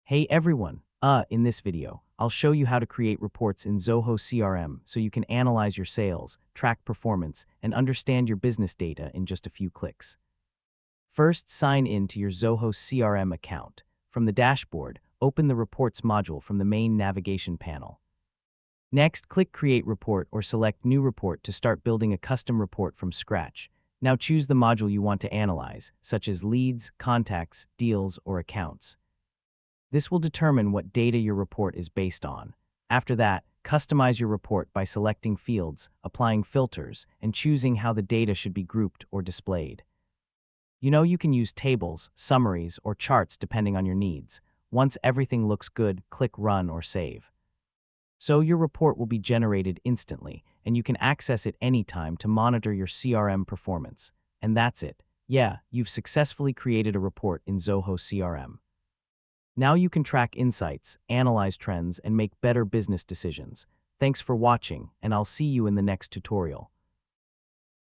Hey everyone! In this video, I'll show you how to create reports in Zoho CRM so you can analyze your sales, track performance, and understand your business data in just a few clicks. First, sign in to your Zoho CRM account. From the dashboard, open the Reports module from the main navigation panel. Next, click Create Report or select New Report to start building a custom report from scratch. Now choose the module you want to analyze, such as leads, contacts, deals, or accounts. This will determine what data your report is based on. After that, customize your report by selecting fields, applying filters, and choosing how the data should be grouped or displayed. You can use tables, summaries, or charts depending on your needs. Once everything looks good, click Run or Save. So your report will be generated instantly, and you can access it anytime to monitor your CRM performance. And that's it. Yeah, you've successfully created a report in Zoho CRM. Now you can track insights, analyze trends, and make better business decisions. Thanks for watching, and I'll see you in the next tutorial.